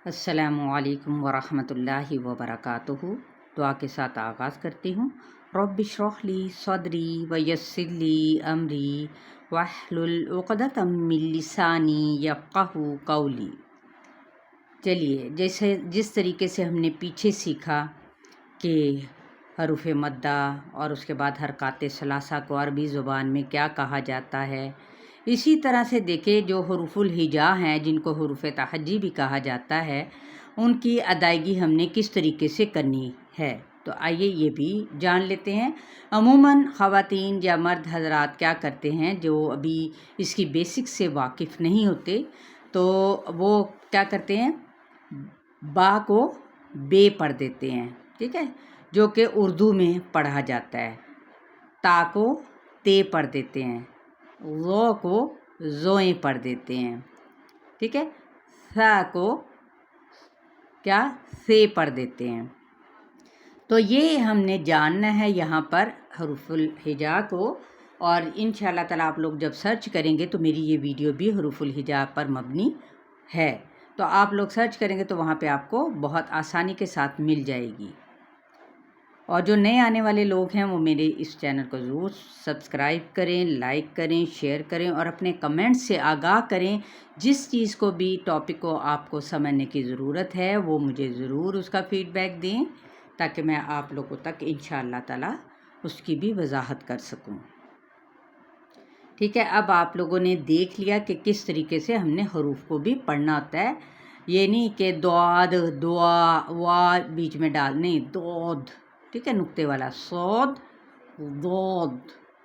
السلام علیکم ورحمۃ اللہ وبرکاتہ۔ دعا کے ساتھ آغاز کرتی ہوں۔ رب اشرح لی صدری ویسر لی امری واحلل عقدۃ من لسانی یفقہوا قولی۔ چلیے، جس طریقے سے ہم نے پیچھے سیکھا کہ حروف مدہ اور اس کے بعد حرکات ثلاثہ کو عربی زبان میں کیا کہا جاتا ہے، اسی طرح سے دیکھیں جو حروف الہجا ہیں جن کو حروف تہجی بھی کہا جاتا ہے، ان کی ادائیگی ہم نے کس طریقے سے کرنی ہے۔ تو آئیے یہ بھی جان لیتے ہیں۔ عموماً خواتین یا مرد حضرات کیا کرتے ہیں جو ابھی اس کی بیسک سے واقف نہیں ہوتے، تو وہ کیا کرتے ہیں، با کو بے پڑھ دیتے ہیں، ٹھیک ہے، جو کہ اردو میں پڑھا جاتا ہے۔ تا کو تے پڑھ دیتے ہیں، ظو کو زوئیں پڑھ دیتے ہیں، ٹھیک ہے، ثا کو کیا سے پڑھ دیتے ہیں۔ تو یہ ہم نے جاننا ہے یہاں پر حروف الہجا کو، اور انشاءاللہ تعالیٰ آپ لوگ جب سرچ کریں گے تو میری یہ ویڈیو بھی حروف الہجا پر مبنی ہے، تو آپ لوگ سرچ کریں گے تو وہاں پہ آپ کو بہت آسانی کے ساتھ مل جائے گی۔ اور جو نئے آنے والے لوگ ہیں وہ میرے اس چینل کو ضرور سبسکرائب کریں، لائک کریں، شیئر کریں اور اپنے کمنٹ سے آگاہ کریں۔ جس چیز کو بھی ٹاپک کو آپ کو سمجھنے کی ضرورت ہے وہ مجھے ضرور اس کا فیڈ بیک دیں، تاکہ میں آپ لوگوں تک انشاءاللہ تعالیٰ اس کی بھی وضاحت کر سکوں۔ ٹھیک ہے، اب آپ لوگوں نے دیکھ لیا کہ کس طریقے سے ہم نے حروف کو بھی پڑھنا ہوتا ہے۔ یہ نہیں کہ دعاد دعا وا بیچ میں ڈال، نہیں، دود، ٹھیک ہے، نقطے والا، صاد دود،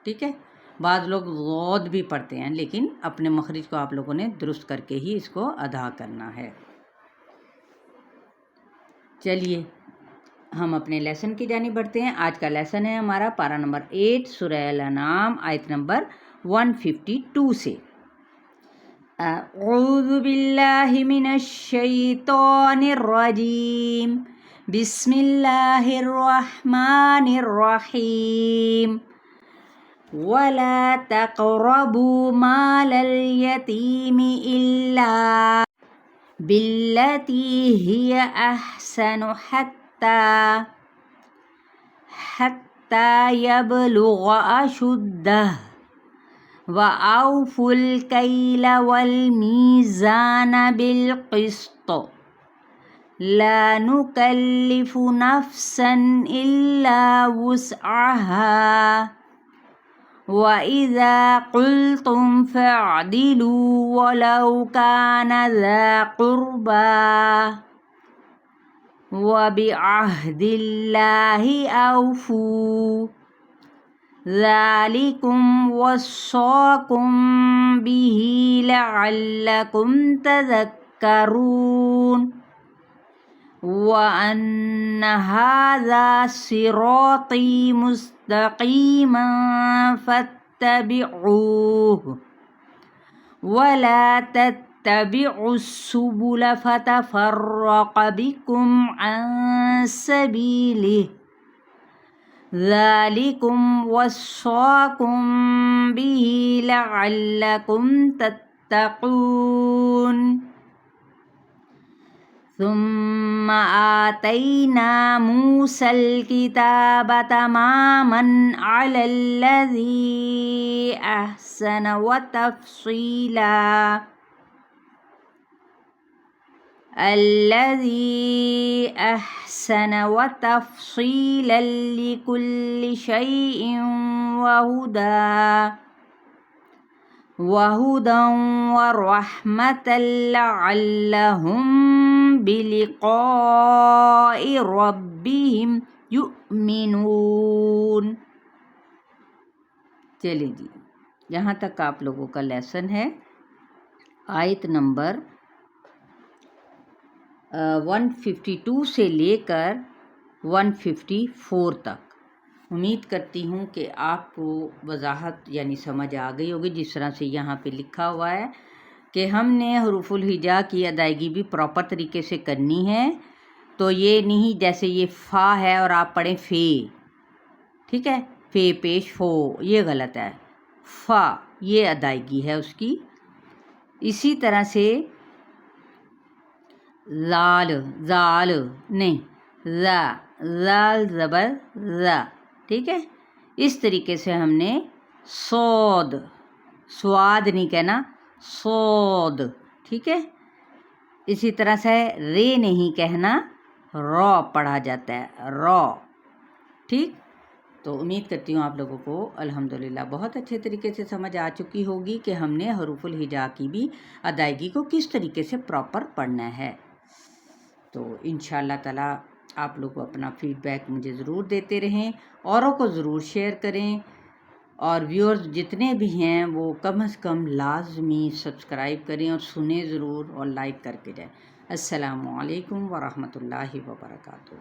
ٹھیک ہے۔ بعض لوگ غود بھی پڑھتے ہیں، لیکن اپنے مخرج کو آپ لوگوں نے درست کر کے ہی اس کو ادا کرنا ہے۔ چلیے ہم اپنے لیسن کی جانب بڑھتے ہیں۔ آج کا لیسن ہے ہمارا پارہ نمبر 8 سورہ الانعام آیت نمبر 152 سے۔ اعوذ باللہ من الشیطان الرجیم، بسم اللہ الرحمن الرحیم۔ وَلَا تَقْرَبُوا مَالَ الْيَتِيمِ إِلَّا بِالَّتِي هِيَ أَحْسَنُ حَتَّى يَبْلُغَ أَشُدَّهُ وَأَوْفُوا الْكَيْلَ وَالْمِيزَانَ بِالْقِسْطِ لَا نُكَلِّفُ نَفْسًا إِلَّا وُسْعَهَا وَإِذَا قُلْتُمْ فَاعْدِلُوا وَلَوْ كَانَ ذَا قُرْبَىٰ وَبِعَهْدِ اللَّهِ أَوْفُوا ذَٰلِكُمْ وَصَّاكُمْ بِهِ لَعَلَّكُمْ تَذَكَّرُونَ وَأَنَّ هَٰذَا صِرَاطِي مُسْتَقِيمًا فَاتَّبِعُوهُ وَلَا تَتَّبِعُوا السُّبُلَ فَتَفَرَّقَ بِكُمْ عَن سَبِيلِهِ ذَٰلِكُمْ وَصَّاكُمْ بِهِ لَعَلَّكُمْ تَتَّقُونَ ثُمَّ آتَيْنَا مُوسَى الْكِتَابَ تَمَامًا عَلَى الَّذِي أَحْسَنَ وَتَفْصِيلًا لِكُلِّ شَيْءٍ وَهُدًى وَرَحْمَةً لَعَلَّهُمْ بِلِقَاءِ رَبِّهِمْ يُؤْمِنُونَ۔ چلیں جی، یہاں تک آپ لوگوں کا لیسن ہے آیت نمبر 152 سے لے کر 154 تک۔ امید کرتی ہوں کہ آپ کو وضاحت یعنی سمجھ آ گئی ہوگی، جس طرح سے یہاں پہ لکھا ہوا ہے کہ ہم نے حروف الہجا کی ادائیگی بھی پراپر طریقے سے کرنی ہے۔ تو یہ نہیں جیسے یہ فا ہے اور آپ پڑھیں فے، ٹھیک ہے، فے پیش فو، یہ غلط ہے، فا یہ ادائیگی ہے اس کی۔ اسی طرح سے زال زال نہیں، ذا، زال زبر ذا، ٹھیک ہے. اس طریقے سے ہم نے سود، سواد نہیں کہنا، سود، ٹھیک ہے. اسی طرح سے رے نہیں کہنا، رو پڑھا جاتا ہے، رو، ٹھیک. تو امید کرتی ہوں آپ لوگوں کو الحمدللہ بہت اچھے طریقے سے سمجھ آ چکی ہوگی کہ ہم نے حروف الہجا کی بھی ادائیگی کو کس طریقے سے پراپر پڑھنا ہے. تو انشاءاللہ تعالی آپ لوگ اپنا فیڈ بیک مجھے ضرور دیتے رہیں، اوروں کو ضرور شیئر کریں، اور ویورز جتنے بھی ہیں وہ کم از کم لازمی سبسکرائب کریں اور سنیں ضرور اور لائک کر کے جائیں. السلام علیکم ورحمۃ اللہ وبرکاتہ.